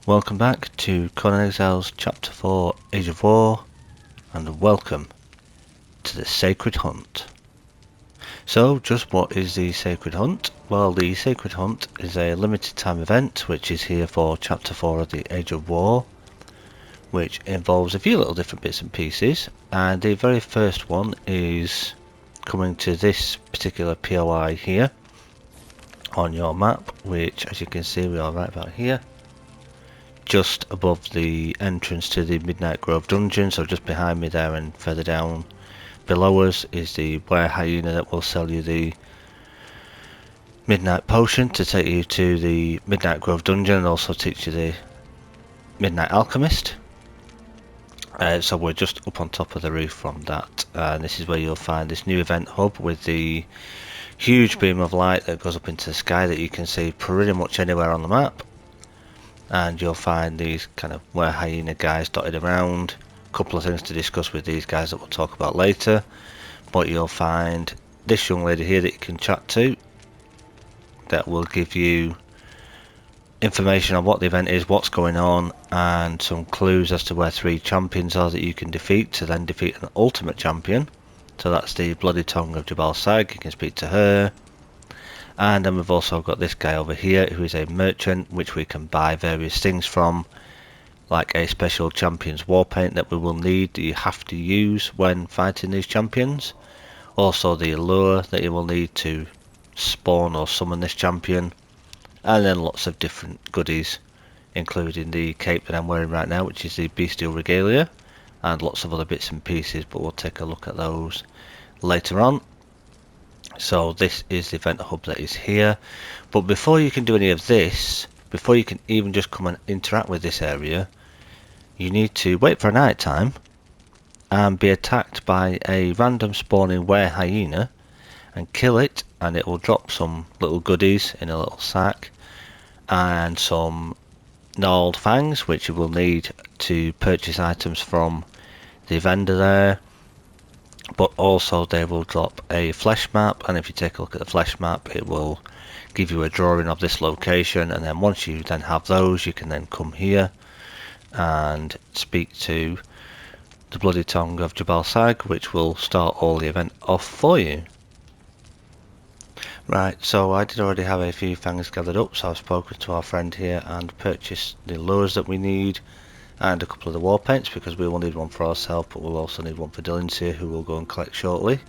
Welcome back to Conan Exiles Chapter 4 Age of War, and welcome to the Sacred Hunt. So, just what is the Sacred Hunt? Well, the Sacred Hunt is a limited time event which is here for Chapter 4 of the Age of War, which involves a few little different bits and pieces, and the very first one is coming to this particular POI here on your map, which as you can see we are right about here, just above the entrance to the Midnight Grove dungeon. So just behind me there and further down below us is the were hyena that will sell you the midnight potion to take you to the Midnight Grove dungeon and also teach you the Midnight Alchemist. So we're just up on top of the roof from that, and this is where you'll find this new event hub with the huge beam of light that goes up into the sky that you can see pretty much anywhere on the map. And you'll find these kind of were hyena guys dotted around. A couple of things to discuss with these guys that we'll talk about later, but you'll find this young lady here that you can chat to that will give you information on what the event is, what's going on, and some clues as to where 3 champions are that you can defeat to then defeat an ultimate champion. So that's the Bloody Tongue of Jabal Sag. You can speak to her. And then we've also got this guy over here who is a merchant, which we can buy various things from, like a special champion's war paint that we will need, that you have to use when fighting these champions. Also the allure that you will need to spawn or summon this champion. And then lots of different goodies, including the cape that I'm wearing right now, which is the bestial regalia, and lots of other bits and pieces, but we'll take a look at those later on. So this is the event hub that is here, but before you can do any of this, before you can even just come and interact with this area, you need to wait for night time and be attacked by a random spawning were hyena and kill it, and it will drop some little goodies in a little sack and some gnarled fangs, which you will need to purchase items from the vendor there. But also they will drop a flesh map, and if you take a look at the flesh map, it will give you a drawing of this location, and then once you then have those, you can then come here and speak to the Bloody Tongue of Jabal Sag, which will start all the event off for you. Right, so I did already have a few fangs gathered up, so I've spoken to our friend here and purchased the lures that we need and a couple of the war paints, because we will need one for ourselves, but we'll also need one for Dylan's here, who we'll go and collect shortly.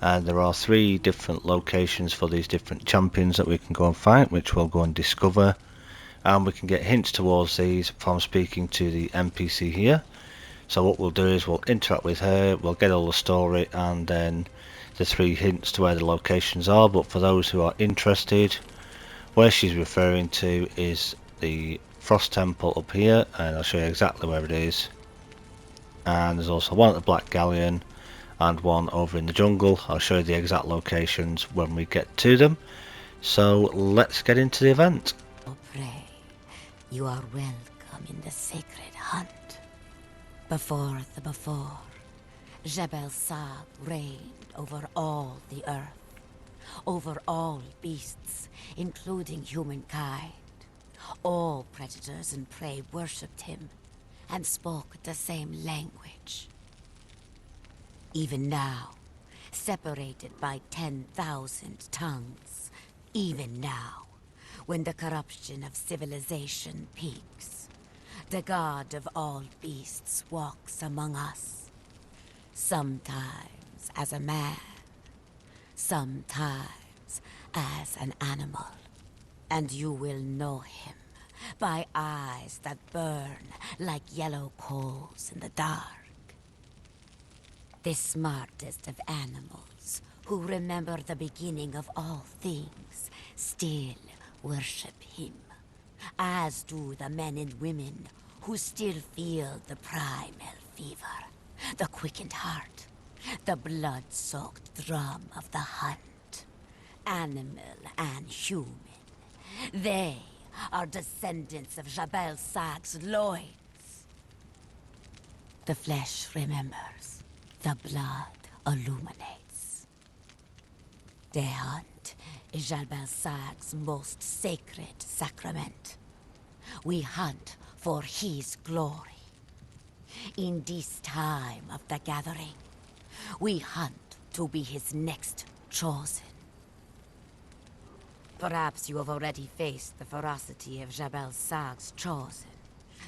And there are 3 different locations for these different champions that we can go and fight, which we'll go and discover, and we can get hints towards these from speaking to the NPC here. So what we'll do is we'll interact with her, we'll get all the story, and then the 3 hints to where the locations are. But for those who are interested, where she's referring to is the Frost Temple up here, and I'll show you exactly where it is. And there's also one at the Black Galleon and one over in the jungle. I'll show you the exact locations when we get to them. So let's get into the event. Oh, pray, you are welcome in the Sacred Hunt. Before, Jabal Sag reigned over all the earth, over all beasts, including humankind. All predators and prey worshipped him and spoke the same language. Even now, separated by 10,000 tongues, even now, when the corruption of civilization peaks, the god of all beasts walks among us, sometimes as a man, sometimes as an animal. And you will know him by eyes that burn like yellow coals in the dark. The smartest of animals, who remember the beginning of all things, still worship him, as do the men and women who still feel the primal fever, the quickened heart, the blood-soaked drum of the hunt, animal and human. They are descendants of Jabal Sag's loins. The flesh remembers, the blood illuminates. The hunt is Jabal Sag's most sacred sacrament. We hunt for his glory. In this time of the gathering, we hunt to be his next chosen. Perhaps you have already faced the ferocity of Jabal Sag's chosen.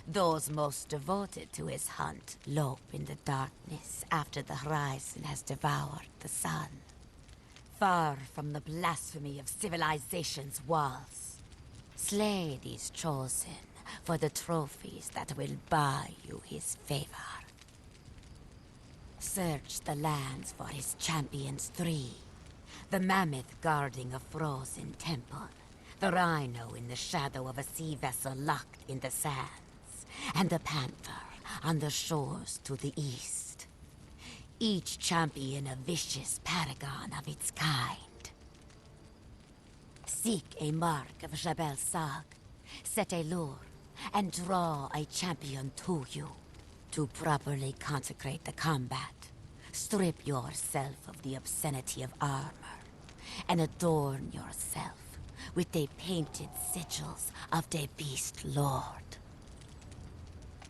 Those most devoted to his hunt lope in the darkness after the horizon has devoured the sun. Far from the blasphemy of civilization's walls. Slay these chosen for the trophies that will buy you his favor. Search the lands for his champions 3. The mammoth guarding a frozen temple. The rhino in the shadow of a sea vessel locked in the sands. And the panther on the shores to the east. Each champion a vicious paragon of its kind. Seek a mark of Jabal Sag. Set a lure and draw a champion to you. To properly consecrate the combat, strip yourself of the obscenity of armor and adorn yourself with the painted sigils of the Beast Lord.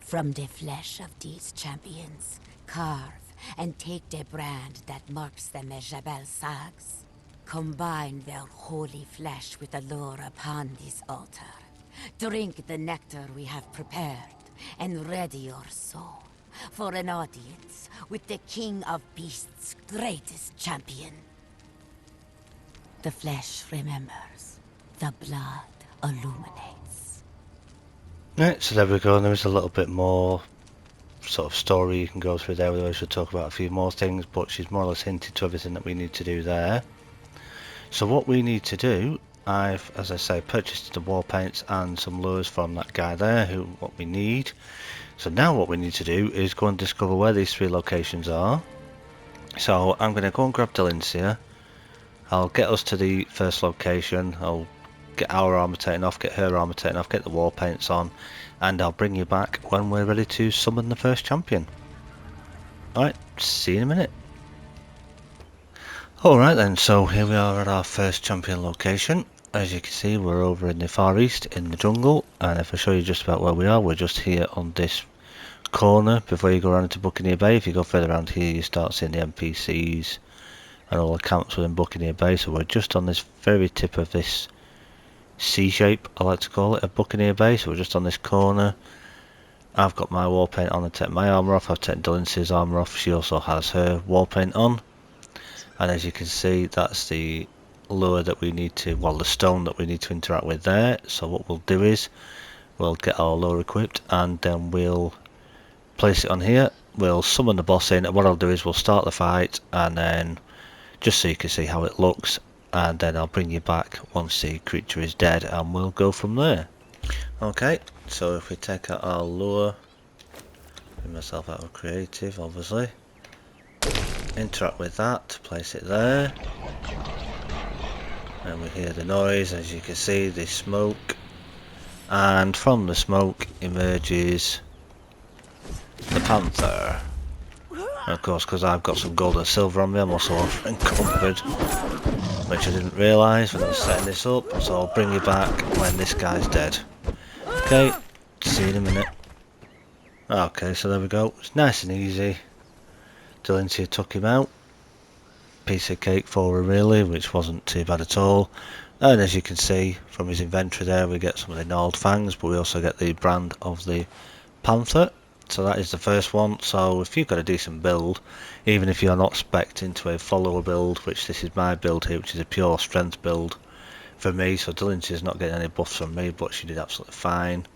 From the flesh of these champions, carve and take the brand that marks them as Jabal Sags. Combine their holy flesh with the lure upon this altar. Drink the nectar we have prepared, and ready your soul for an audience with the King of Beasts' greatest champion. The flesh remembers, the blood illuminates. Right, so there we go, and there is a little bit more sort of story you can go through there. We should talk about a few more things, but she's more or less hinted to everything that we need to do there. So what we need to do, I've, as I say, purchased the war paints and some lures from that guy there, what we need. So now what we need to do is go and discover where these 3 locations are. So I'm going to go and grab Delincia. I'll get us to the first location. I'll get our armor taken off, get her armor taken off, get the war paints on, and I'll bring you back when we're ready to summon the first champion. Alright, see you in a minute. Alright then, so here we are at our first champion location. As you can see, we're over in the far east in the jungle, and if I show you just about where we are, we're just here on this corner before you go around into Buccaneer Bay. If you go further around here, you start seeing the NPCs and all the camps within Buccaneer Bay. So we're just on this very tip of this C shape, I like to call it, of Buccaneer Bay. So we're just on this corner. I've got my war paint on and taken my armour off. I've taken Delincia's armour off. She also has her war paint on. And as you can see, that's the lure that we need to, well, the stone that we need to interact with there. So what we'll do is we'll get our lure equipped, and then we'll place it on here. We'll summon the boss in, and what I'll do is we'll start the fight, and then just so you can see how it looks, and then I'll bring you back once the creature is dead, and we'll go from there. Okay, so if we take out our lure, bring myself out of creative, obviously, interact with that, place it there, and we hear the noise. As you can see, the smoke, and from the smoke emerges the panther. And of course, because I've got some gold and silver on me, I'm also encumbered, which I didn't realise when I was setting this up. So I'll bring you back when this guy's dead. Okay, see you in a minute. Okay, so there we go. It's nice and easy. Delincia took him out. Piece of cake for her really, which wasn't too bad at all. And as you can see from his inventory there, we get some of the gnarled fangs, but we also get the brand of the panther. So that is the first one. So if you've got a decent build, even if you're not spec'd into a follower build, which this is my build here, which is a pure strength build for me, so Delincia's not getting any buffs from me, but she did absolutely fine.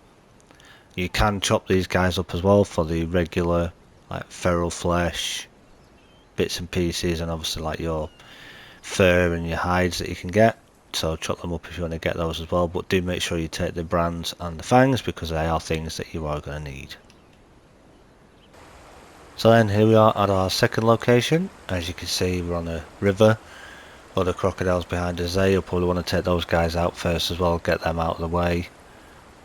You can chop these guys up as well for the regular, like, feral flesh bits and pieces, and obviously like your fur and your hides that you can get. So chop them up if you want to get those as well, but do make sure you take the brands and the fangs, because they are things that you are going to need. So then here we are at our second location. As you can see, we're on a river. Other crocodiles behind us there. You'll probably want to take those guys out first as well, get them out of the way,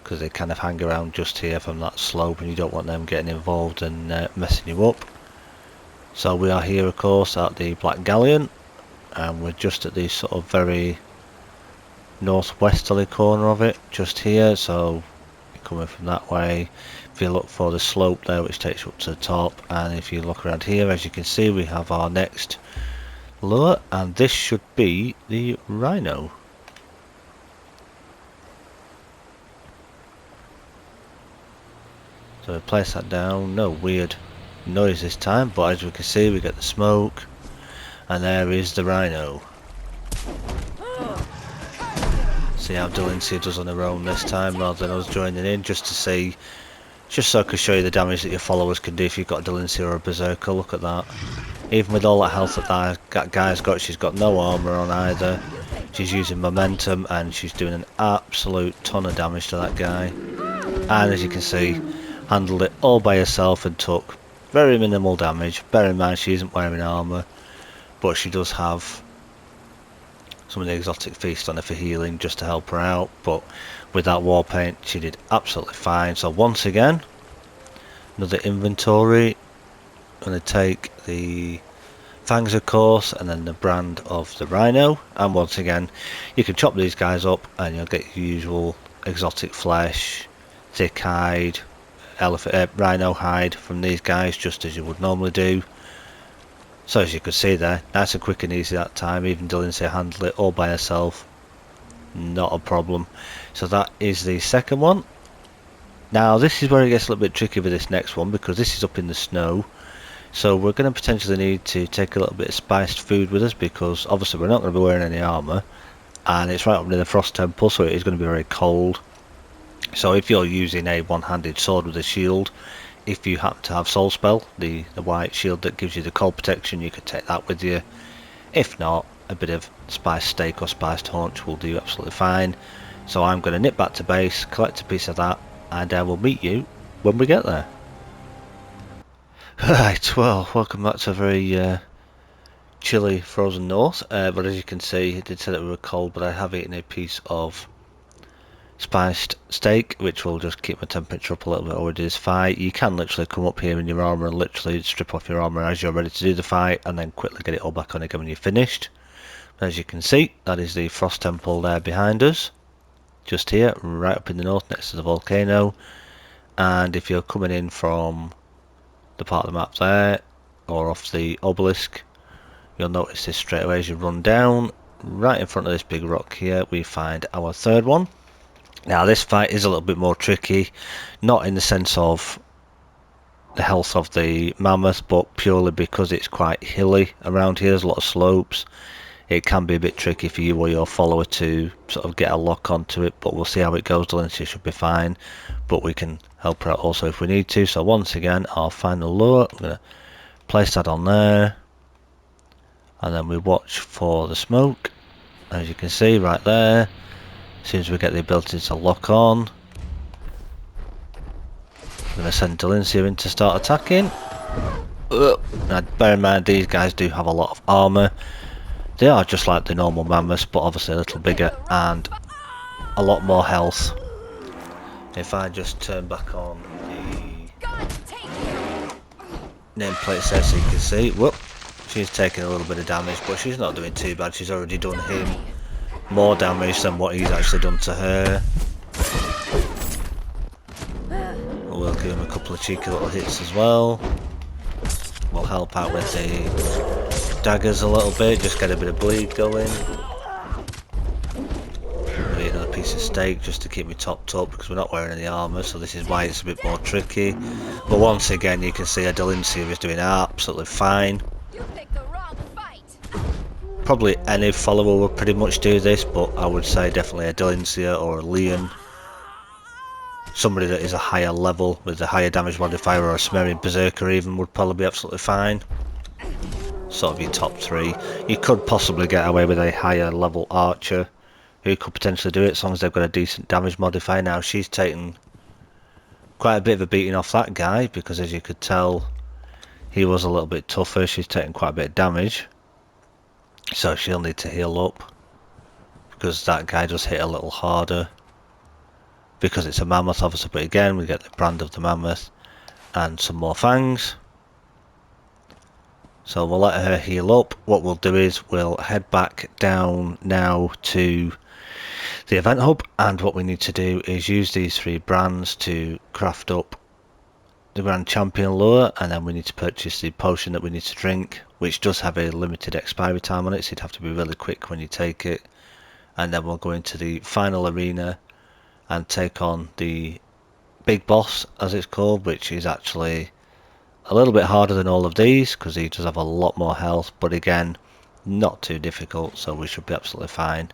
because they kind of hang around just here from that slope, and you don't want them getting involved and messing you up. So we are here, of course, at the Black Galleon, and we're just at the sort of very northwesterly corner of it, just here. So coming from that way. If you look for the slope there, which takes you up to the top, and if you look around here, as you can see, we have our next lure, and this should be the rhino. So we place that down. No weird noise this time, but as we can see, we get the smoke, and there is the rhino. See how Delancey does on her own this time rather than us joining in, just to see, just so I can show you the damage that your followers can do if you've got Delancey or a berserker. Look at that. Even with all that health that guy's got, she's got no armour on either. She's using momentum and she's doing an absolute ton of damage to that guy. And as you can see, handled it all by herself and took very minimal damage. Bear in mind she isn't wearing armour, but she does have some of the exotic feast on her for healing just to help her out. But with that war paint she did absolutely fine. So once again, another inventory. I'm going to take the fangs of course, and then the brand of the rhino, and once again you can chop these guys up and you'll get your usual exotic flesh, thick hide, rhino hide from these guys, just as you would normally do. So as you can see there, nice and quick and easy that time. Even Delancey handled it all by herself, not a problem. So that is the second one. Now this is where it gets a little bit tricky with this next one, because this is up in the snow. So we're going to potentially need to take a little bit of spiced food with us, because obviously we're not going to be wearing any armour, and it's right up near the frost temple, so it is going to be very cold. So if you're using a one-handed sword with a shield, if you happen to have soul spell, the white shield that gives you the cold protection, you could take that with you. If not, a bit of spiced steak or spiced haunch will do absolutely fine. So I'm going to nip back to base, collect a piece of that, and I will meet you when we get there. Right, well, welcome back to a very chilly frozen north, but as you can see, it did say that we were cold, but I have eaten a piece of spiced steak, which will just keep my temperature up a little bit over this fight. You can literally come up here in your armour and literally strip off your armour as you're ready to do the fight, and then quickly get it all back on again when you're finished. As you can see, that is the frost temple there behind us, just here, right up in the north next to the volcano. And if you're coming in from the part of the map there, or off the obelisk, you'll notice this straight away as you run down. Right in front of this big rock here, we find our third one. Now this fight is a little bit more tricky, not in the sense of the health of the mammoth, but purely because it's quite hilly around here. There's a lot of slopes. It can be a bit tricky for you or your follower to sort of get a lock onto it, but we'll see how it goes. Delancey should be fine, but we can help her out also if we need to. So once again, our final lure, I'm going to place that on there, and then we watch for the smoke. As you can see right there, as soon as we get the ability to lock on, I'm going to send Delancey in to start attacking. Now bear in mind, these guys do have a lot of armour. They are just like the normal mammoths, but obviously a little bigger and a lot more health. If I just turn back on the nameplate there so you can see, whoop, she's taking a little bit of damage, but she's not doing too bad. She's already done him more damage than what he's actually done to her. We'll give him a couple of cheeky little hits as well. We'll help out with the daggers a little bit, just get a bit of bleed going. Maybe another piece of steak just to keep me topped up, because we're not wearing any armour, so this is why it's a bit more tricky. But once again, you can see a Delancey is doing absolutely fine. Probably any follower will pretty much do this, but I would say definitely a Delancey or a Leon. Somebody that is a higher level with a higher damage modifier, or a Sumerian Berserker even, would probably be absolutely fine. Sort of your top three. You could possibly get away with a higher level archer who could potentially do it, as long as they've got a decent damage modifier. Now she's taken quite a bit of a beating off that guy, because as you could tell, he was a little bit tougher. She's taken quite a bit of damage, so she'll need to heal up, because that guy does hit a little harder, because it's a mammoth obviously. But again, we get the brand of the mammoth and some more fangs. So we'll let her heal up. What we'll do is we'll head back down now to the event hub, and what we need to do is use these 3 brands to craft up the Grand Champion lure, and then we need to purchase the potion that we need to drink, which does have a limited expiry time on it, so you'd have to be really quick when you take it. And then we'll go into the final arena and take on the big boss, as it's called, which is actually a little bit harder than all of these because he does have a lot more health, but again, not too difficult, so we should be absolutely fine.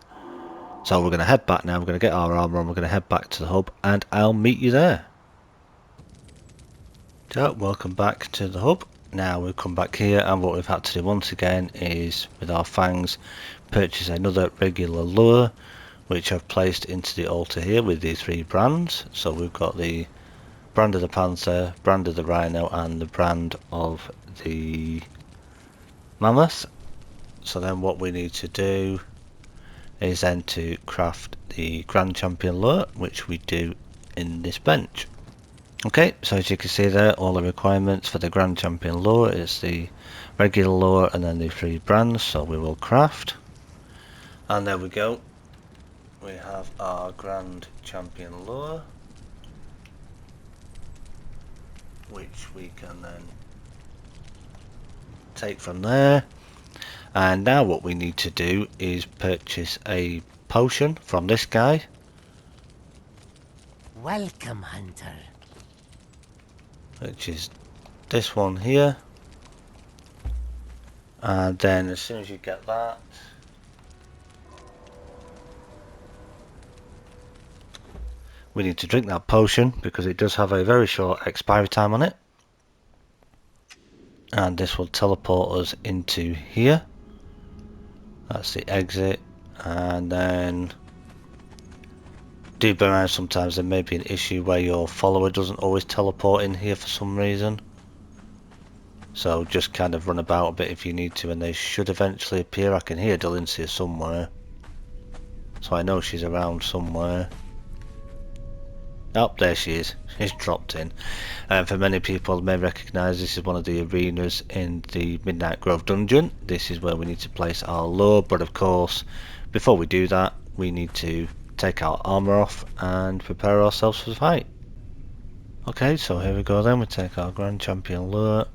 So we're going to head back now, we're going to get our armor on, we're going to head back to the hub, and I'll meet you there. So, welcome back to the hub. Now we've come back here, and what we've had to do once again is, with our fangs, purchase another regular lure, which I've placed into the altar here with these 3 brands. So we've got the brand of the panther, brand of the rhino, and the brand of the mammoth. So then what we need to do is then to craft the Grand Champion lure, which we do in this bench. Okay, so as you can see there, all the requirements for the Grand Champion lure is the regular lure and then the 3 brands, so we will craft. And there we go. We have our Grand Champion lure, which we can then take from there. And now what we need to do is purchase a potion from this guy. Welcome, hunter. Which is this one here. And then as soon as you get that, we need to drink that potion because it does have a very short expiry time on it. And this will teleport us into here. That's the exit. And then do bear in mind sometimes there may be an issue where your follower doesn't always teleport in here for some reason. So just kind of run about a bit if you need to, and they should eventually appear. I can hear Delincia somewhere, so I know she's around somewhere. Oh, there she is. She's dropped in. For many people may recognise this is one of the arenas in the Midnight Grove dungeon. This is where we need to place our lure, but of course before we do that we need to take our armour off and prepare ourselves for the fight. Okay, so here we go then. We take our Grand Champion lure,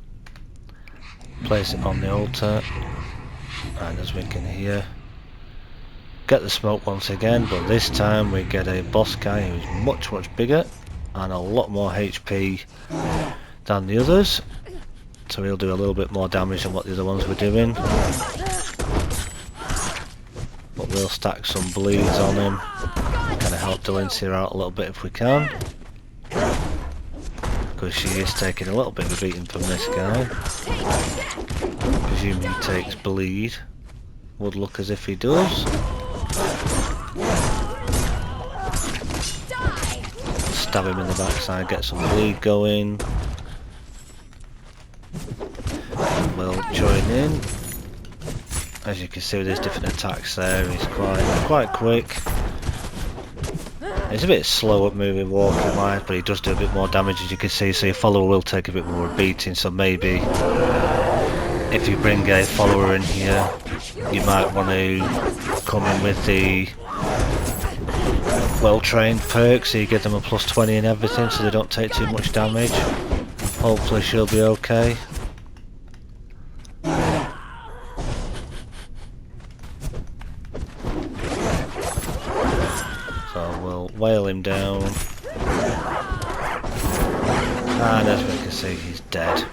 place it on the altar, and as we can hear, get the smoke once again, but this time we get a boss guy who's much bigger and a lot more HP than the others, so he'll do a little bit more damage than what the other ones were doing, but we'll stack some bleeds on him, kind of help Delincia out a little bit if we can, because she is taking a little bit of a beating from this guy. Presume he takes bleed, would look as if he does. Stab him in the backside, get some bleed going. And we'll join in. As you can see with his different attacks there, he's quite quick. He's a bit slow at moving walking wise, but he does do a bit more damage as you can see, so your follower will take a bit more beating, so maybe if you bring a follower in here, you might want to come in with the well-trained perk, so you give them a +20 and everything, so they don't take too much damage. Hopefully she'll be okay. So we'll whale him down, and as we can see, he's dead.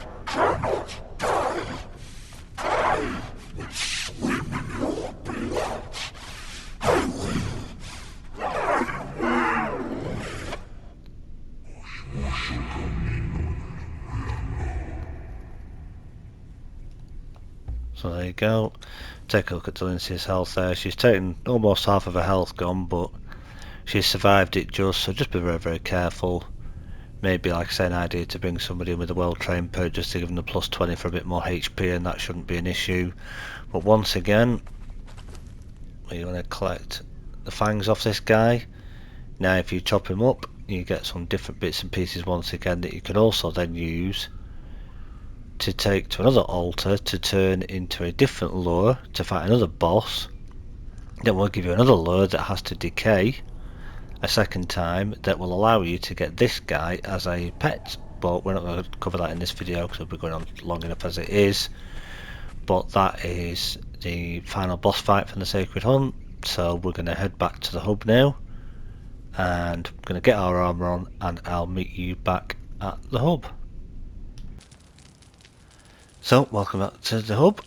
So there you go. Take a look at Delincia's health there. She's taken almost half of her health gone, but she's survived it just, so just be very careful. Maybe, like I say, an idea to bring somebody in with a well-trained perk just to give them the +20 for a bit more HP, and that shouldn't be an issue. But once again, we want to collect the fangs off this guy. Now if you chop him up, you get some different bits and pieces once again that you can also then use to take to another altar to turn into a different lure to fight another boss, Then we'll give you another lure that has to decay a second time that will allow you to get this guy as a pet, but we're not going to cover that in this video because we're going on long enough as it is. But that is the final boss fight from the Sacred Hunt, so we're going to head back to the hub now and we're going to get our armor on, and I'll meet you back at the hub. So welcome back to the hub,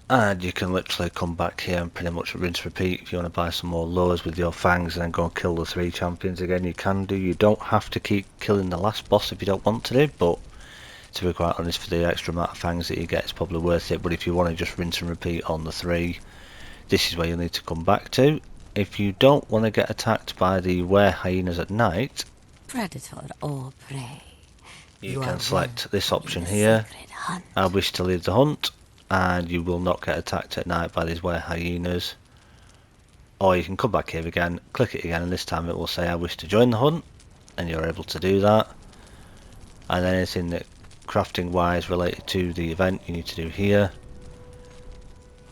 and you can literally come back here and pretty much rinse repeat. If you want to buy some more lures with your fangs and then go and kill the 3 champions again, you can do. You don't have to keep killing the last boss if you don't want to do, but to be quite honest, for the extra amount of fangs that you get, it's probably worth it. But if you want to just rinse and repeat on the 3, this is where you'll need to come back to. If you don't want to get attacked by the were-hyenas at night, Predator or prey, you can select this option here. I wish to leave the hunt, and you will not get attacked at night by these were-hyenas. Or you can come back here again, click it again, and this time it will say I wish to join the hunt, and you're able to do that. And then anything that crafting wise related to the event you need to do here.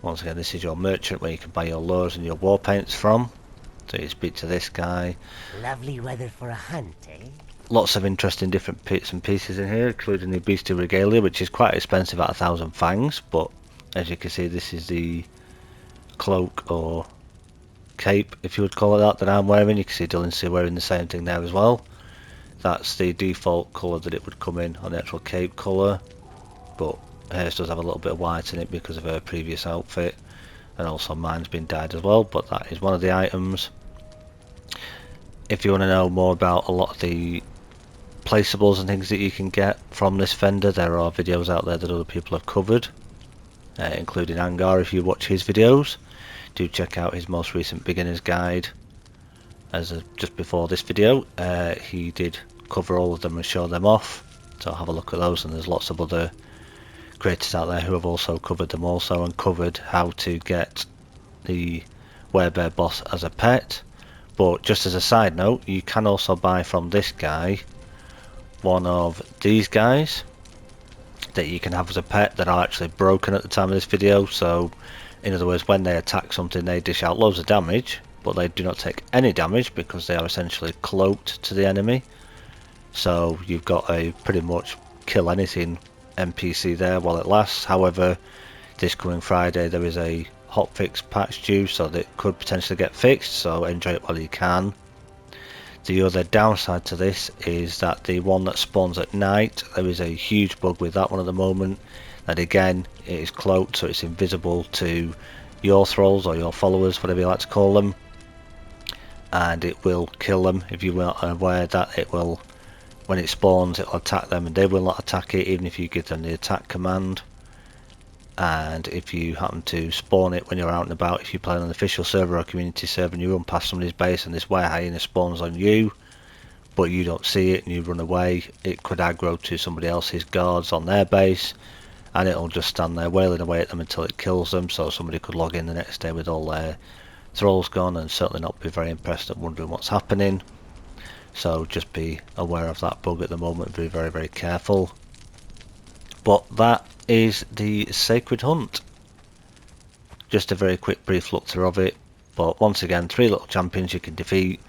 Once again, this is your merchant where you can buy your lures and your war paints from. So you speak to this guy. Lovely weather for a hunt, eh? Lots of interesting different bits and pieces in here, including the beastie regalia, which is quite expensive at 1,000 fangs, but as you can see, this is the cloak or cape, if you would call it that I'm wearing. You can see Dylan wearing the same thing there as well. That's the default colour that it would come in on the actual cape colour, but hers does have a little bit of white in it because of her previous outfit, and also mine's been dyed as well, but that is one of the items. If you want to know more about a lot of the placeables and things that you can get from this vendor, there are videos out there that other people have covered, including Angar. If you watch his videos, do check out his most recent beginner's guide. As just before this video, he did cover all of them and show them off, so have a look at those, and there's lots of other creators out there who have also covered them also, and covered how to get the werebear boss as a pet. But just as a side note, you can also buy from this guy one of these guys that you can have as a pet that are actually broken at the time of this video. So in other words, when they attack something, they dish out loads of damage, but they do not take any damage because they are essentially cloaked to the enemy. So you've got a pretty much kill anything NPC there while it lasts. However, this coming Friday there is a hotfix patch due, so that could potentially get fixed, so enjoy it while you can. The other downside to this is that the one that spawns at night, there is a huge bug with that one at the moment, and again it is cloaked, so it's invisible to your thralls or your followers, whatever you like to call them, and it will kill them. If you weren't aware that it will, when it spawns, it will attack them and they will not attack it even if you give them the attack command. And if you happen to spawn it when you're out and about, if you play on an official server or a community server and you run past somebody's base and this were-hyena spawns on you, but you don't see it and you run away, it could aggro to somebody else's guards on their base, and it'll just stand there wailing away at them until it kills them. So somebody could log in the next day with all their thralls gone and certainly not be very impressed and wondering what's happening. So just be aware of that bug at the moment, be very, very careful. But that is the Sacred Hunt. Just a very quick brief look through of it, but once again, 3 little champions you can defeat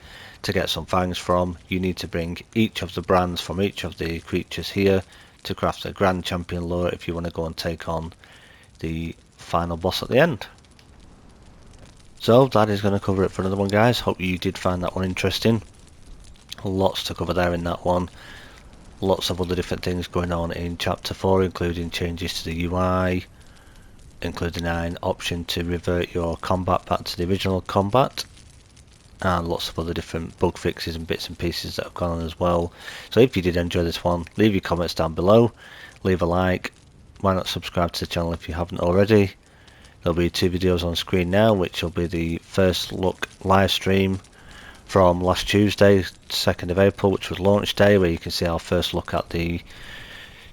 to get some fangs from. You need to bring each of the brands from each of the creatures here to craft a Grand Champion lure if you want to go and take on the final boss at the end. So that is going to cover it for another one, guys. Hope you did find that one interesting. Lots to cover there in that one. Lots of other different things going on in chapter 4, including changes to the UI, including an option to revert your combat back to the original combat, and lots of other different bug fixes and bits and pieces that have gone on as well. So if you did enjoy this one, leave your comments down below, leave a like, why not subscribe to the channel if you haven't already. There'll be 2 videos on screen now, which will be the first look live stream from last Tuesday, 2nd of April, which was launch day, where you can see our first look at the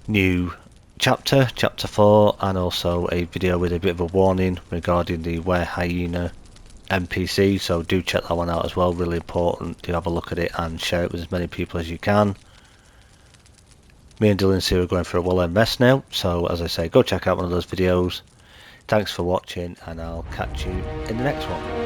new chapter 4, and also a video with a bit of a warning regarding the were-hyena NPC, so do check that one out as well. Really important to have a look at it and share it with as many people as you can. Me and Dylan here are going for a well-earned rest now, so as I say, go check out one of those videos. Thanks for watching, and I'll catch you in the next one.